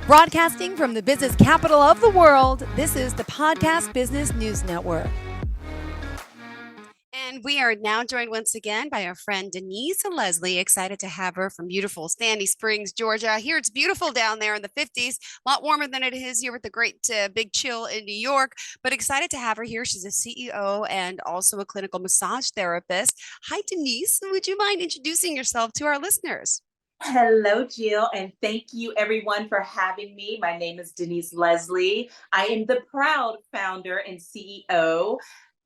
Broadcasting from the business capital of the world, this is the Podcast Business News Network. And we are now joined once again by our friend Denise and Leslie. Excited to have her from beautiful Sandy Springs, Georgia. Here it's beautiful down there in the 50s, a lot warmer than it is here with the great big chill in New York. But excited to have her here. She's a CEO and also a clinical massage therapist. Hi, Denise. Would you mind introducing yourself to our listeners? Hello, Jill, and thank you everyone for having me. My name is Denise Leslie. I am the proud founder and CEO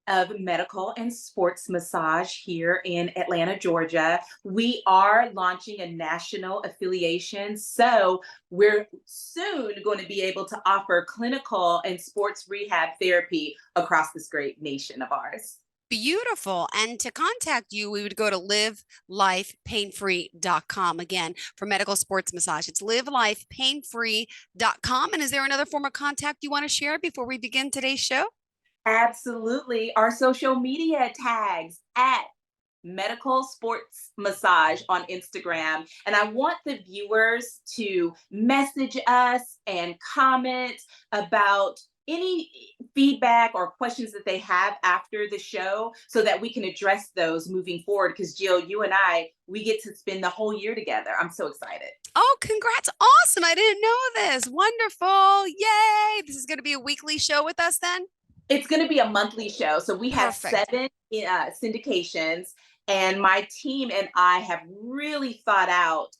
of Medical and Sports Massage here in Atlanta, Georgia. We are launching a national affiliation, so we're soon going to be able to offer clinical and sports rehab therapy across this great nation of ours. Beautiful. And to contact you, we would go to livelifepainfree.com again for medical sports massage. It's livelifepainfree.com. And is there another form of contact you want to share before we begin today's show? Absolutely. Our social media tags at Medical Sports Massage on Instagram. And I want the viewers to message us and comment about any feedback or questions that they have after the show so that we can address those moving forward. Because Jill, you and I, we get to spend the whole year together. I'm so excited. Oh, congrats. Awesome. I didn't know this. Wonderful. Yay. This is going to be a weekly show with us then? It's going to be a monthly show. So we have Perfect. 7 syndications, and my team and I have really thought out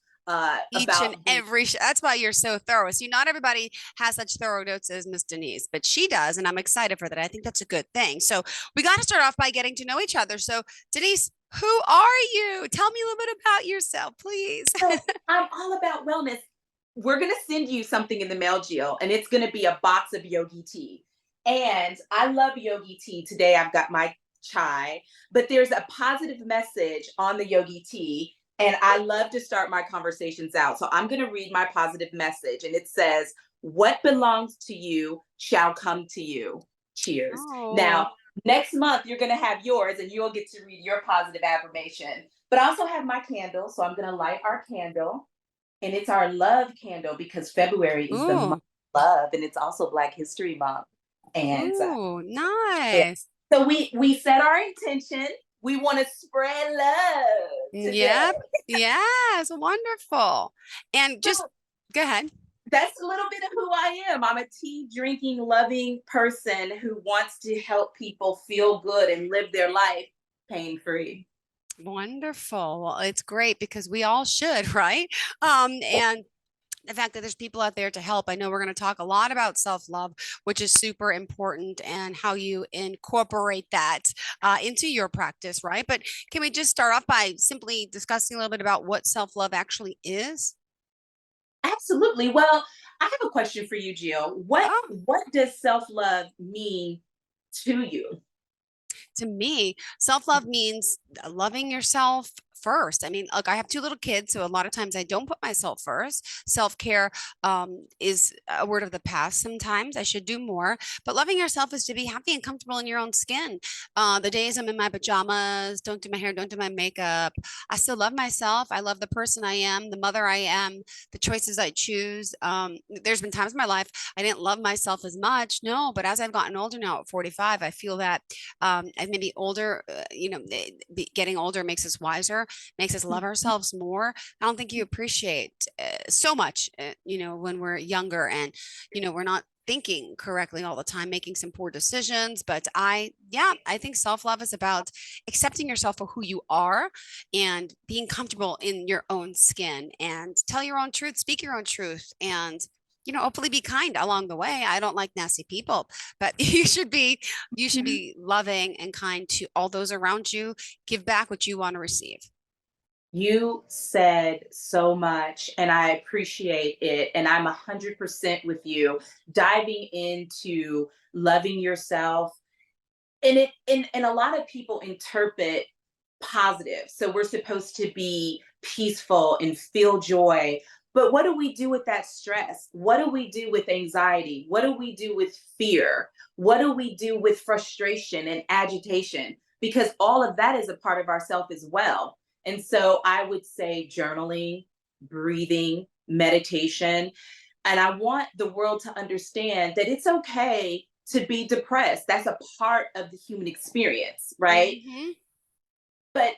Each and every that's why you're so thorough. See, not everybody has such thorough notes as Miss Denise, but she does, and I'm excited for that. I think that's a good thing. So we got to start off by getting to know each other. So Denise, who are you? Tell me a little bit about yourself, please. So I'm all about wellness. We're going to send you something in the mail, Jill, and it's going to be a box of yogi tea. And I love yogi tea. Today I've got my chai, but there's a positive message on the yogi tea. And I love to start my conversations out. So I'm going to read my positive message. And it says, "What belongs to you shall come to you. Cheers." Oh. Now, next month, you're going to have yours and you'll get to read your positive affirmation. But I also have my candle. So I'm going to light our candle. And it's our love candle because February is the month of love. And it's also Black History Month. And nice. so we set our intention. We want to spread love today. Yep. Yes. Wonderful. And just go ahead. That's a little bit of who I am. I'm a tea drinking, loving person who wants to help people feel good and live their life pain free. Wonderful. Well, it's great because we all should, right? And the fact that there's people out there to help. I know we're going to talk a lot about self-love, which is super important, and how you incorporate that into your practice, right? But can we just start off by simply discussing a little bit about what self-love actually is? Absolutely. Well, I have a question for you, Jill. What does self-love mean to you? To me, self-love means loving yourself first. I mean, look, I have 2 little kids, so a lot of times I don't put myself first. Self-care is a word of the past sometimes. I should do more. But loving yourself is to be happy and comfortable in your own skin. The days I'm in my pajamas, don't do my hair, don't do my makeup, I still love myself. I love the person I am, the mother I am, the choices I choose. There's been times in my life I didn't love myself as much. No, but as I've gotten older now at 45, I feel that and maybe older, getting older makes us wiser, makes us love ourselves more. I don't think you appreciate so much, when we're younger and, we're not thinking correctly all the time, making some poor decisions. But I think self-love is about accepting yourself for who you are and being comfortable in your own skin and tell your own truth, speak your own truth, and hopefully be kind along the way. I don't like nasty people, but you should be loving and kind to all those around you. Give back what you want to receive. You said so much, and I appreciate it. And I'm 100% with you. Diving into loving yourself, and a lot of people interpret positive. So we're supposed to be peaceful and feel joy. But what do we do with that stress? What do we do with anxiety? What do we do with fear? What do we do with frustration and agitation? Because all of that is a part of ourself as well. And so I would say journaling, breathing, meditation. And I want the world to understand that it's okay to be depressed. That's a part of the human experience, right? Mhm. But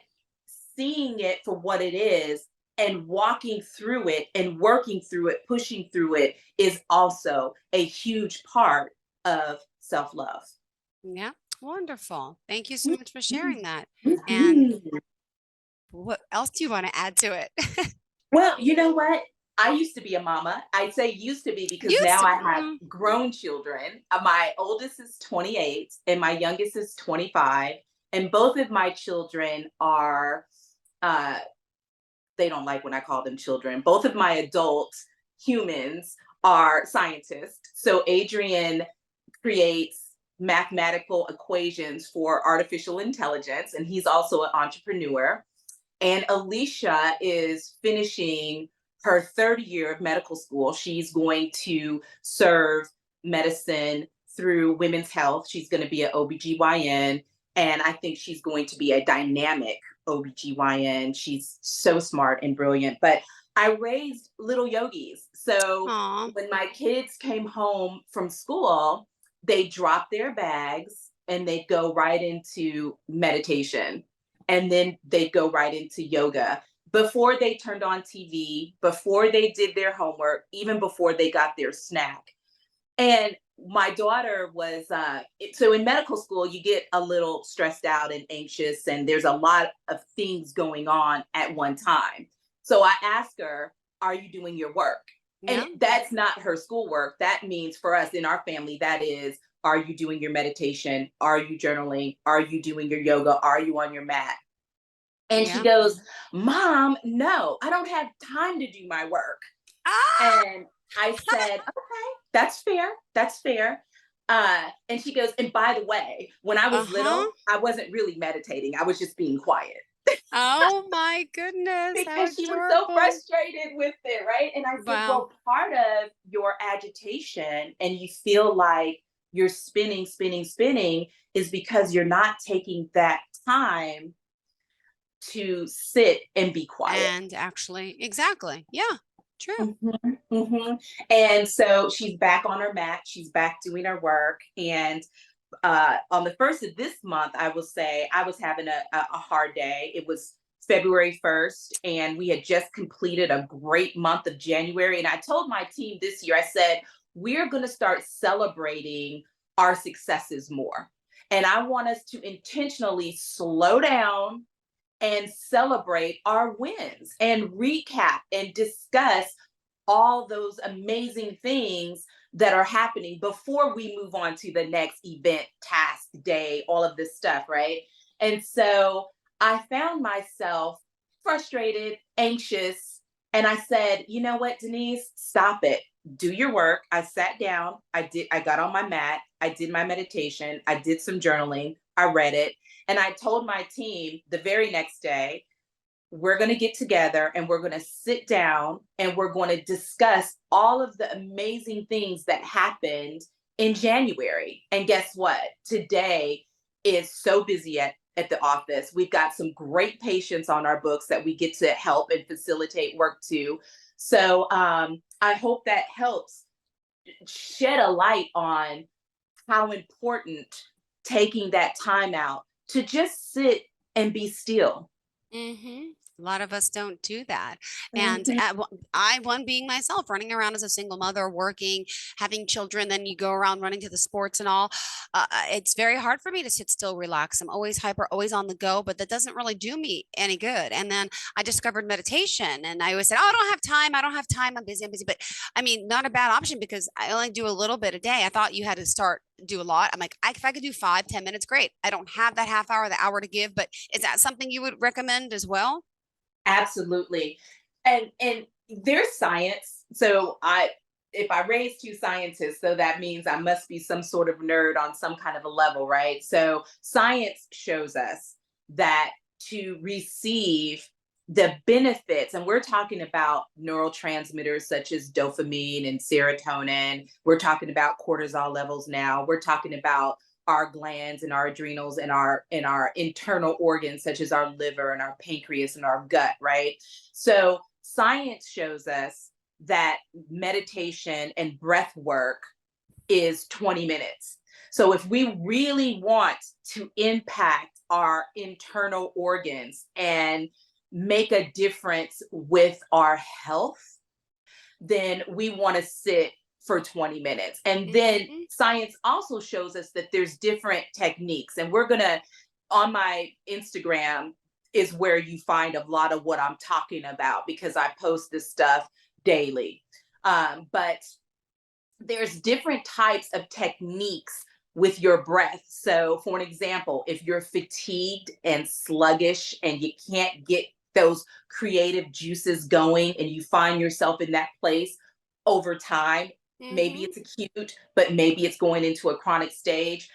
seeing it for what it is and walking through it and working through it, pushing through it is also a huge part of self love. Yeah. Wonderful. Thank you so much for sharing that. And Mhm. what else do you want to add to it? Well, you know what? I used to be a mama. I say used to be because Used now to I be. have grown children. My oldest is 28 and my youngest is 25. And both of my children are, uh, they don't like when I call them children. Both of my adult humans are scientists. So Adrian creates mathematical equations for artificial intelligence, and he's also an entrepreneur. And Alicia is finishing her third year of medical school. She's going to serve medicine through women's health. She's going to be an OBGYN. And I think she's going to be a dynamic OBGYN. She's so smart and brilliant. But I raised little yogis. So Aw. when my kids came home from school, they dropped their bags and they'd go right into meditation, and then they'd go right into yoga before they turned on TV, before they did their homework, even before they got their snack. And my daughter was, so in medical school, you get a little stressed out and anxious, and there's a lot of things going on at one time. So I asked her, are you doing your work? And Yeah. that's not her schoolwork. That means for us in our family, that is, are you doing your meditation? Are you journaling? Are you doing your yoga? Are you on your mat? And she Yeah. goes, Mom, no, I don't have time to do my work. Ah! And I said, okay, that's fair. That's fair. And she goes, and by the way, when I was Uh-huh. little, I wasn't really meditating. I was just being quiet Oh my goodness. How because she was so adorable. frustrated with it. Right. And I said, Wow. well, part of your agitation and you feel like you're spinning, spinning, spinning is because you're not taking that time to sit and be quiet. And actually, exactly. Yeah. True. Mhm, mhm. And so she's back on her mat. She's back doing her work. And on the first of this month, I will say I was having a hard day. It was February 1st, and we had just completed a great month of January. And I told my team this year, I said, we're going to start celebrating our successes more. And I want us to intentionally slow down and celebrate our wins and recap and discuss all those amazing things that are happening before we move on to the next event, task, day, all of this stuff, right? And so I found myself frustrated, anxious, and I said, you know what, Denise, stop it. Do your work. I sat down, I got on my mat, I did my meditation, I did some journaling, I read it, and I told my team the very next day, we're going to get together and we're going to sit down and we're going to discuss all of the amazing things that happened in January. And guess what? Today is so busy at the office. We've got some great patients on our books that we get to help and facilitate work to. So I hope that helps shed a light on how important taking that time out to just sit and be still. Mm-hmm. A lot of us don't do that. And Mhm. I, one being myself, running around as a single mother, working, having children, then you go around running to the sports and all. It's very hard for me to sit still, relax. I'm always hyper, always on the go, but that doesn't really do me any good. And then I discovered meditation and I always said, oh, I don't have time. I don't have time. I'm busy. I'm busy. But I mean, not a bad option because I only do a little bit a day. I thought you had to start do a lot. I'm like, if I could do 5, 10 minutes, great. I don't have that half hour, the hour to give, but is that something you would recommend as well? Absolutely. And there's science. So I if I raise two scientists, so that means I must be some sort of nerd on some kind of a level, right? So science shows us that to receive the benefits, and we're talking about neurotransmitters such as dopamine and serotonin. We're talking about cortisol levels now. We're talking about our glands and our adrenals and our internal organs such as our liver and our pancreas and our gut, right? So science shows us that meditation and breath work is 20 minutes. So if we really want to impact our internal organs and make a difference with our health, then we want to sit for 20 minutes. And then science also shows us that there's different techniques. And we're going to, on my Instagram, is where you find a lot of what I'm talking about, because I post this stuff daily. But there's different types of techniques with your breath. So for an example, if you're fatigued and sluggish and you can't get those creative juices going and you find yourself in that place over time, maybe it's acute, but maybe it's going into a chronic stage.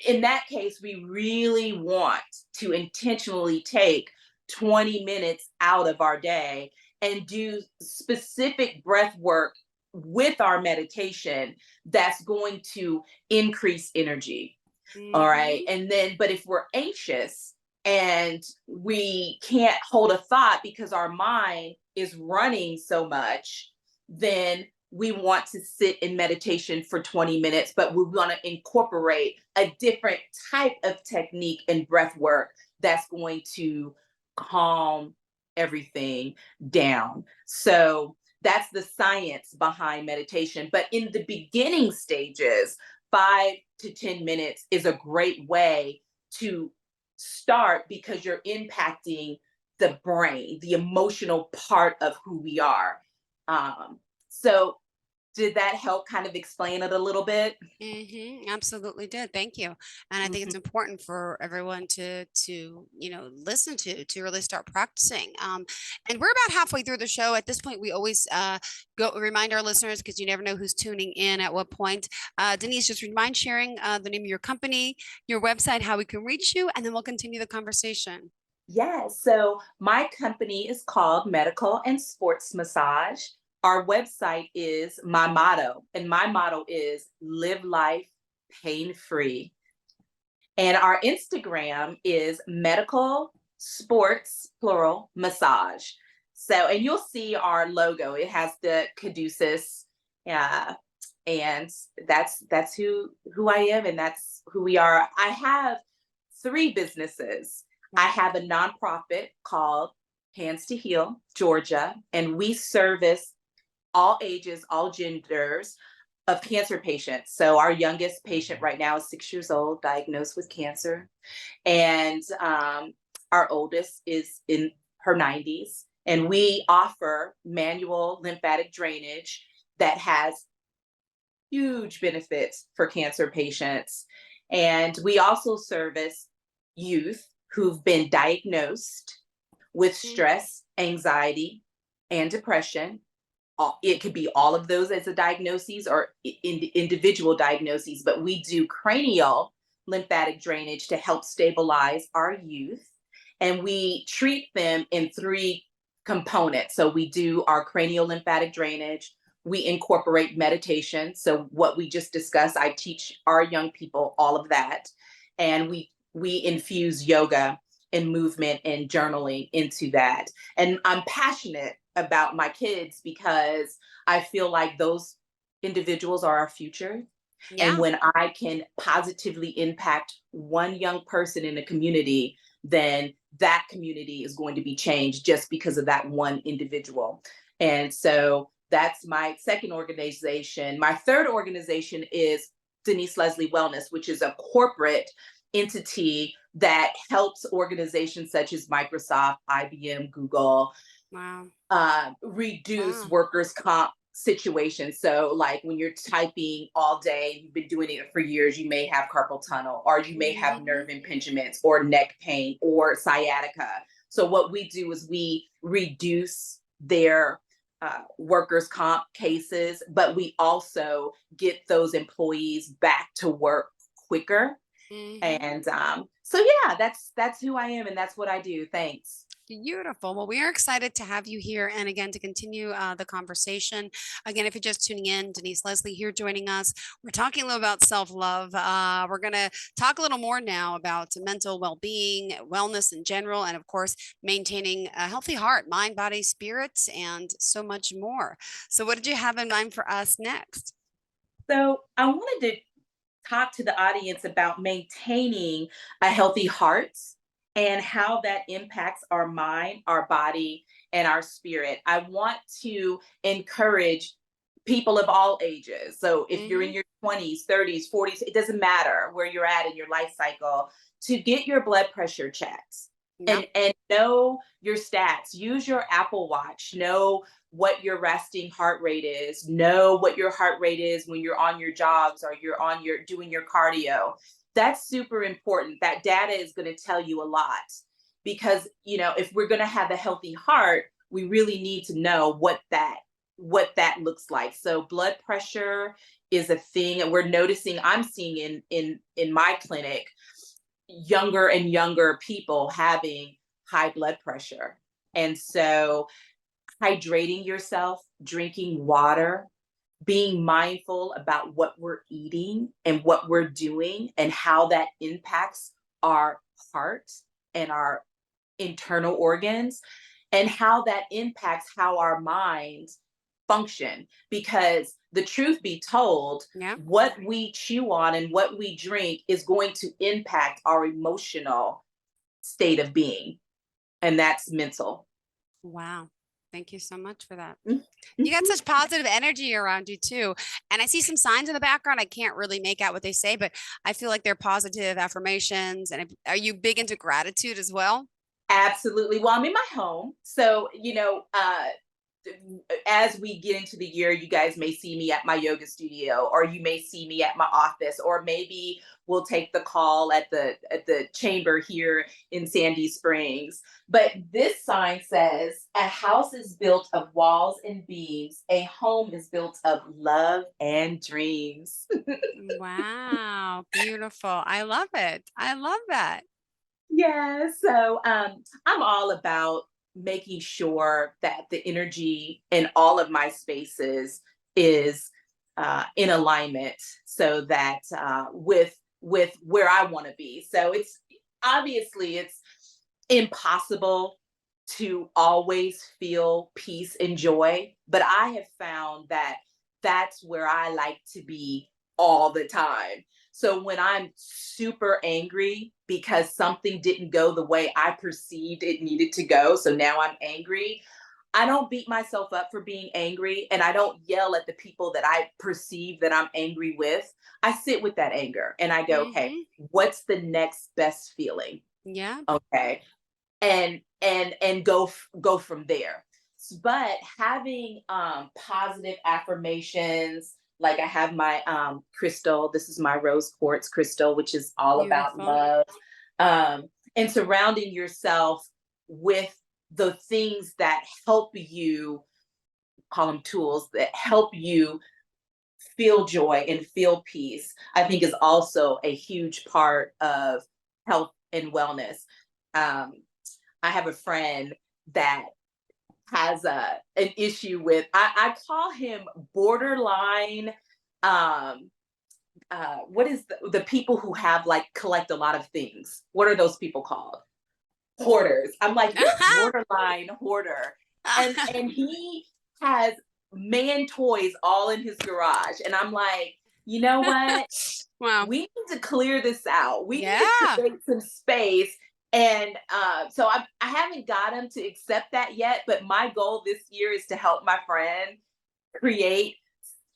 In that case, we really want to intentionally take 20 minutes out of our day and do specific breath work with our meditation that's going to increase energy. All right. And then, but if we're anxious and we can't hold a thought because our mind is running so much, then we want to sit in meditation for 20 minutes, but we want to incorporate a different type of technique and breath work that's going to calm everything down. So that's the science behind meditation. But in the beginning stages, 5 to 10 minutes is a great way to start, because you're impacting the brain, the emotional part of who we are. So did that help kind of explain it a little bit? Absolutely did. Thank you. And I think it's important for everyone to listen to really start practicing. And we're about halfway through the show. At this point, we always go remind our listeners, because you never know who's tuning in at what point. Denise, just sharing the name of your company, your website, how we can reach you, and then we'll continue the conversation. Yes. So my company is called Medical and Sports Massage. Our website is my motto, and my motto is live life pain-free. And our Instagram is medical sports plural massage. So, and you'll see our logo. It has the caduceus, and that's who I am, and that's who we are. I have 3 businesses. I have a nonprofit called Hands to Heal Georgia, and we service all ages, all genders of cancer patients. So our youngest patient right now is 6 years old, diagnosed with cancer. And our oldest is in her 90s. And we offer manual lymphatic drainage that has huge benefits for cancer patients. And we also service youth who've been diagnosed with stress, anxiety, and depression. It could be all of those as a diagnosis or individual diagnoses, but we do cranial lymphatic drainage to help stabilize our youth. And we treat them in 3 components. So we do our cranial lymphatic drainage. We incorporate meditation. So what we just discussed, I teach our young people all of that. And we infuse yoga and movement and journaling into that. And I'm passionate about my kids because I feel like those individuals are our future. And when I can positively impact one young person in the community, then that community is going to be changed just because of that one individual. And so that's my second organization. My third organization is Denise Leslie Wellness, which is a corporate entity that helps organizations such as Microsoft, IBM, Google, reduce workers' comp situations. So like when you're typing all day, you've been doing it for years, you may have carpal tunnel, or you may have nerve impingements or neck pain or sciatica. So what we do is we reduce their workers' comp cases, but we also get those employees back to work quicker. And so yeah, that's who I am, and that's what I do. Thanks. Beautiful. Well, we are excited to have you here and again to continue the conversation. Again, if you're just tuning in, Denise Leslie here joining us. We're talking a little about self-love. We're going to talk a little more now about mental well-being, wellness in general, and of course, maintaining a healthy heart, mind, body, spirits, and so much more. So, what did you have in mind for us next? So I wanted to talk to the audience about maintaining a healthy heart and how that impacts our mind, our body, and our spirit. I want to encourage people of all ages. So if you're in Hmm. your 20s, 30s, 40s, it doesn't matter where you're at in your life cycle, to get your blood pressure checked Yep. and know your stats. Use your Apple Watch. Know what your resting heart rate is. Know what your heart rate is when you're on your jogs or you're on your doing your cardio. That's super important. That data is going to tell you a lot because, if we're going to have a healthy heart, we really need to know what that looks like. So blood pressure is a thing, and we're noticing, I'm seeing in my clinic, younger and younger people having high blood pressure. And so hydrating yourself, drinking water, being mindful about what we're eating and what we're doing and how that impacts our heart and our internal organs, and how that impacts how our minds function. Because the truth be told, Yeah. what we chew on and what we drink is going to impact our emotional state of being, and that's mental. Wow. Thank you so much for that. Mhm. You got such positive energy around you too. And I see some signs in the background. I can't really make out what they say, but I feel like they're positive affirmations. And are you big into gratitude as well? Absolutely. Well, I'm in my home. So, as we get into the year, you guys may see me at my yoga studio, or you may see me at my office, or maybe we'll take the call at the chamber here in Sandy Springs. But this sign says, "A house is built of walls and beams. A home is built of love and dreams." Wow. Beautiful. I love it. I love that. Yeah, so I'm all about making sure that the energy in all of my spaces is in alignment, so that with where I want to be. So it's impossible to always feel peace and joy, but I have found that that's where I like to be all the time. So when I'm super angry because something didn't go the way I perceived it needed to go, so now I'm angry, I don't beat myself up for being angry, and I don't yell at the people that I perceive that I'm angry with. I sit with that anger and I go, okay, Hmm. what's the next best feeling? Yeah. Okay. And go from there. But having positive affirmations, like I have my crystal, this is my rose quartz crystal, which is all about Beautiful. love. um, and surrounding yourself with the things that help you, call them tools, that help you feel joy and feel peace, I think is also a huge part of health and wellness. um, I have a friend that has an issue with, I call him borderline, um what is the people who have, like, collect a lot of things, what are those people called? Hoarders. I'm like, you're a borderline hoarder. And he has man toys all in his garage, and I'm like, you know what, Wow. we need to clear this out. We need to Yeah. create some space. And so I haven't got him to accept that yet. But my goal this year is to help my friend create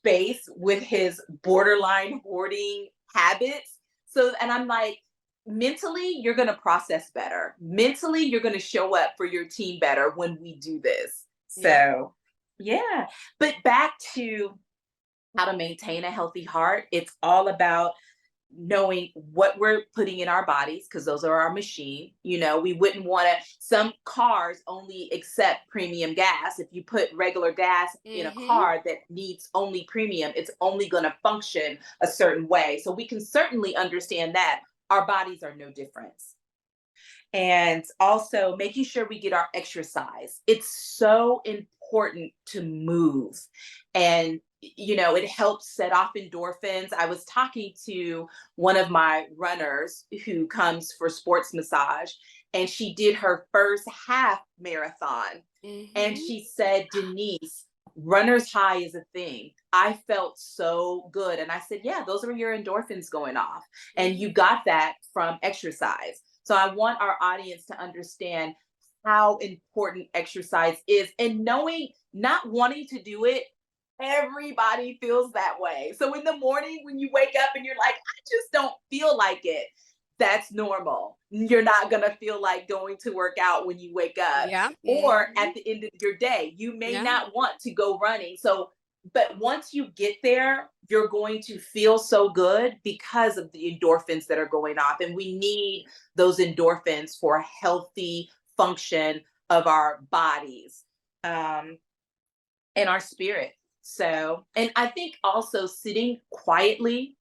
space with his borderline hoarding habits. So, and I'm like, mentally, you're going to process better. Mentally, you're going to show up for your team better when we do this. Yeah. So, yeah. But back to how to maintain a healthy heart, it's all about knowing what we're putting in our bodies, because those are our machine. We wouldn't want to, some cars only accept premium gas. If you put regular gas in a Hmm. car that needs only premium, it's only going to function a certain way. So we can certainly understand that our bodies are no different. And also making sure we get our exercise. It's so important to move. And, it helps set off endorphins. I was talking to one of my runners who comes for sports massage, and she did her first half marathon. And Mm-hmm. she said, Denise, runner's high is a thing. I felt so good. And I said, yeah, those are your endorphins going off. And you Mm-hmm. got that from exercise. So I want our audience to understand how important exercise is, and knowing, not wanting to do it. Everybody feels that way. So in the morning when you wake up and you're like, I just don't feel like it, that's normal. You're not going to feel like going to work out when you wake up. Yeah. Or Mm-hmm. at the end of your day, you may Yeah. not want to go running. So, but once you get there, you're going to feel so good because of the endorphins that are going off. And we need those endorphins for a healthy function of our bodies, and our spirit. So, and I think also sitting quietly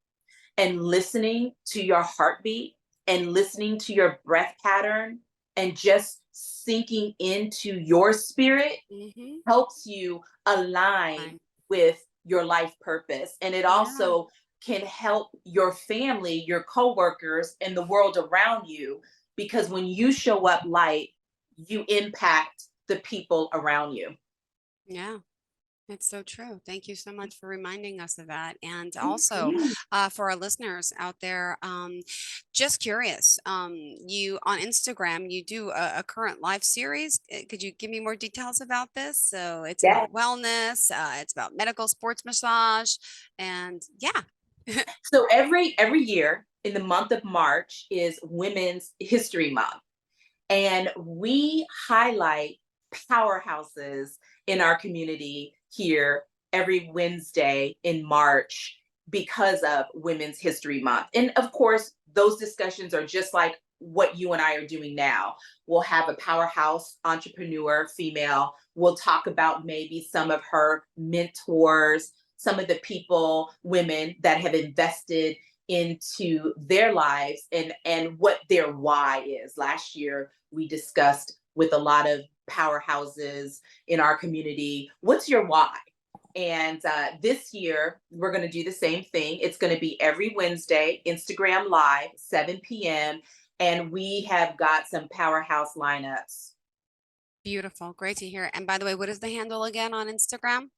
and listening to your heartbeat and listening to your breath pattern and just sinking into your spirit Mm-hmm. helps you align Fine. with your life purpose. And it Yeah. also can help your family, your coworkers, and the world around you, because when you show up light, you impact the people around you. Yeah. It's so true. Thank you so much for reminding us of that. And also, Mhm. for our listeners out there, just curious, you on Instagram, you do a current live series. Could you give me more details about this? So it's Yeah. about wellness, it's about medical sports massage, and yeah. So every year in the month of March is Women's History Month, and we highlight powerhouses in our community here every Wednesday in March because of Women's History Month. And of course, those discussions are just like what you and I are doing now. We'll have a powerhouse entrepreneur, female. We'll talk about maybe some of her mentors, some of the people, women that have invested into their lives, and what their why is. Last year we discussed with a lot of powerhouses in our community, what's your why? And this year we're going to do the same thing. It's going to be every Wednesday, Instagram live, 7 p.m. And we have got some powerhouse lineups. Beautiful. Great to hear. And by the way, what is the handle again on Instagram?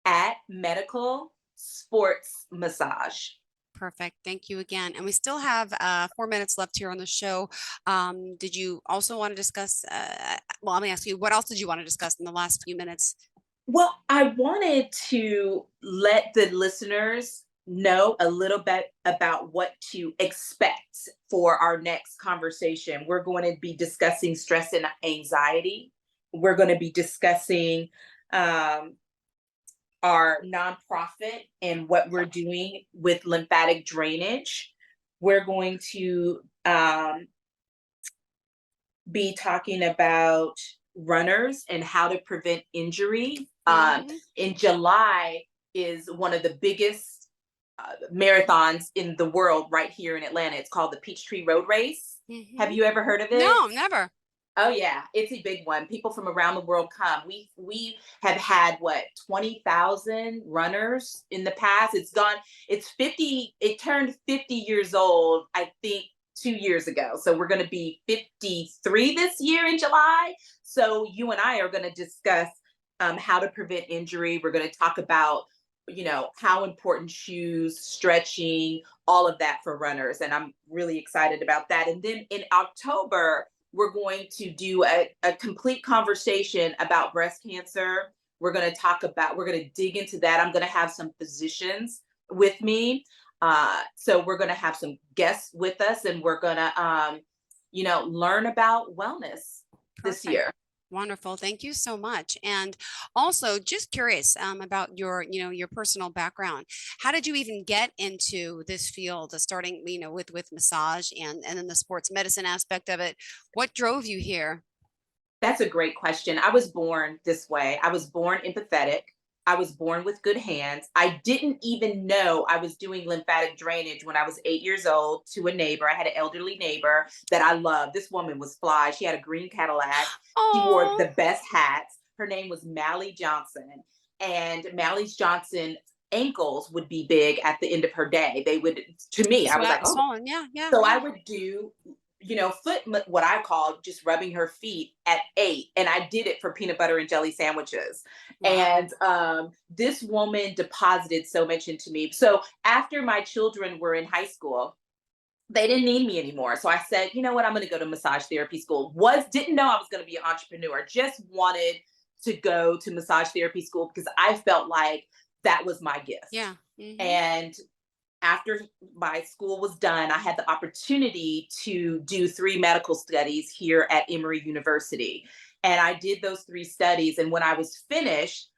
At Medical Sports Massage. Perfect. Thank you again. And we still have 4 minutes left here on the show. Did you also want to discuss? Well, let me ask you, what else did you want to discuss in the last few minutes? Well, I wanted to let the listeners know a little bit about what to expect for our next conversation. We're going to be discussing stress and anxiety. We're going to be discussing um, our nonprofit and what we're doing with lymphatic drainage. We're going to be talking about runners and how to prevent injury. Mm-hmm. In July is one of the biggest marathons in the world right here in Atlanta. It's called the Peachtree Road Race. Have Mm-hmm. you ever heard of it? No, never. Oh yeah, it's a big one. People from around the world come. We have had what, 20,000 runners in the past. It's 50, it turned 50 years old, I think 2 years ago. So we're going to be 53 this year in July. So you and I are going to discuss how to prevent injury. We're going to talk about, how important shoes, stretching, all of that for runners. And I'm really excited about that. And then in October, we're going to do a complete conversation about breast cancer. We're going to dig into that. I'm going to have some physicians with me. So we're going to have some guests with us, and we're going to, learn about wellness this Perfect. year. Wonderful. Thank you so much. And also just curious about your personal background. How did you even get into this field, starting, with massage and then the sports medicine aspect of it? What drove you here? That's a great question. I was born this way. I was born empathetic. I was born with good hands. I didn't even know I was doing lymphatic drainage when I was 8 years old to a neighbor. I had an elderly neighbor that I loved. This woman was fly. She had a green Cadillac. She wore Oh, the best hats. Her name was Mally Johnson. And Mally's Johnson ankles would be big at the end of her day. They would, to me, I was like, oh. swollen. Yeah, yeah, So I yeah. would do, what I call just rubbing her feet at 8. And I did it for peanut butter and jelly sandwiches. Wow. And this woman deposited so much into me. So after my children were in high school, they didn't need me anymore. So I said, you know what, I'm going to go to massage therapy school. Didn't know I was going to be an entrepreneur. Just wanted to go to massage therapy school because I felt like that was my gift. Yeah. Mhm. And after my school was done, I had the opportunity to do 3 medical studies here at Emory University. And I did those 3 studies. And when I was finished,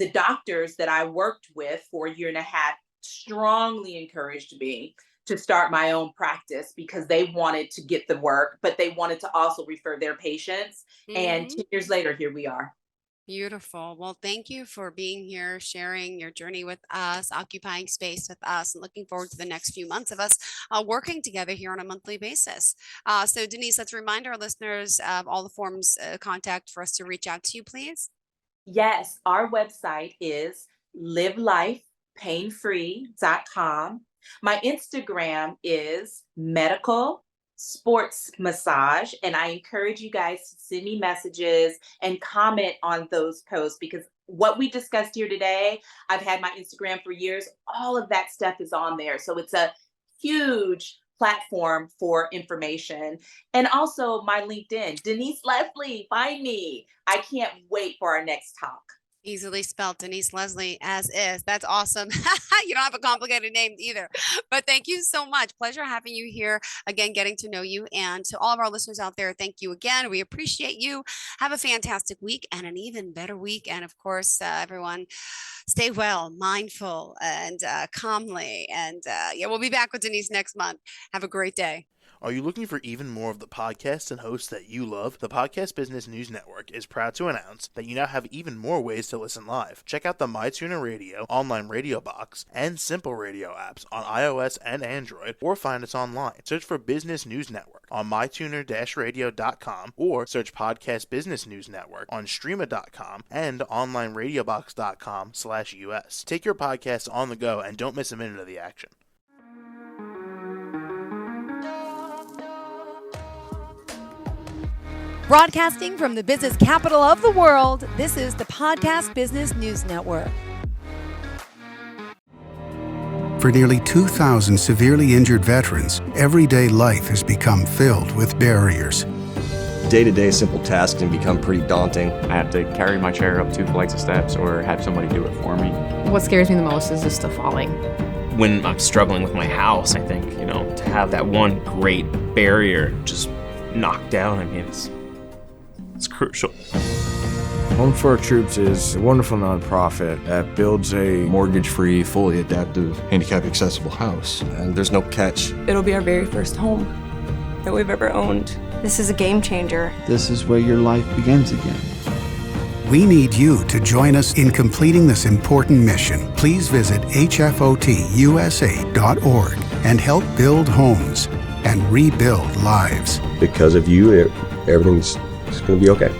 the doctors that I worked with for a year and a half strongly encouraged me to start my own practice because they wanted to get the work, but they wanted to also refer their patients. And Mhm. 10 years later, here we are. Beautiful. Well, thank you for being here, sharing your journey with us, occupying space with us, and looking forward to the next few months of us working together here on a monthly basis. So, Denise, let's remind our listeners of all the forms contact for us to reach out to you, please. Yes, our website is livelifepainfree.com. My Instagram is medical sports massage, and I encourage you guys to send me messages and comment on those posts because what we discussed here today, I've had my Instagram for years. All of that stuff is on there. So it's a huge platform for information. And also my LinkedIn, Denise Leslie, find me. I can't wait for our next talk. Easily spelled Denise Leslie as is. That's awesome. You don't have a complicated name either. But thank you so much. Pleasure having you here. Again, getting to know you. And to all of our listeners out there, thank you again. We appreciate you. Have a fantastic week and an even better week. And of course, everyone, stay well, mindful, and calmly. And yeah, we'll be back with Denise next month. Have a great day. Are you looking for even more of the podcasts and hosts that you love? The Podcast Business News Network is proud to announce that you now have even more ways to listen live. Check out the MyTuner Radio, online radio box, and Simple Radio apps on iOS and Android, or find us online. Search for Business News Network on mytuner-radio.com or search Podcast Business News Network on streama.com and onlineradiobox.com/US. Take your podcast on the go and don't miss a minute of the action. Broadcasting from the business capital of the world, this is the Podcast Business News Network. For nearly 2,000 severely injured veterans, everyday life has become filled with barriers. Day-to-day simple tasks can become pretty daunting. I have to carry my chair up 2 flights of steps or have somebody do it for me. What scares me the most is just the falling. When I'm struggling with my house, I think, to have that one great barrier just knocked down, it's crucial. Home for Our Troops is a wonderful nonprofit that builds a Mortgage-free, fully adaptive, handicap-accessible house. And there's no catch. It'll be our very first home that we've ever owned. This is a game changer. This is where your life begins again. We need you to join us in completing this important mission. Please visit hfotusa.org and help build homes and rebuild lives. Because of you, everything's going to be okay.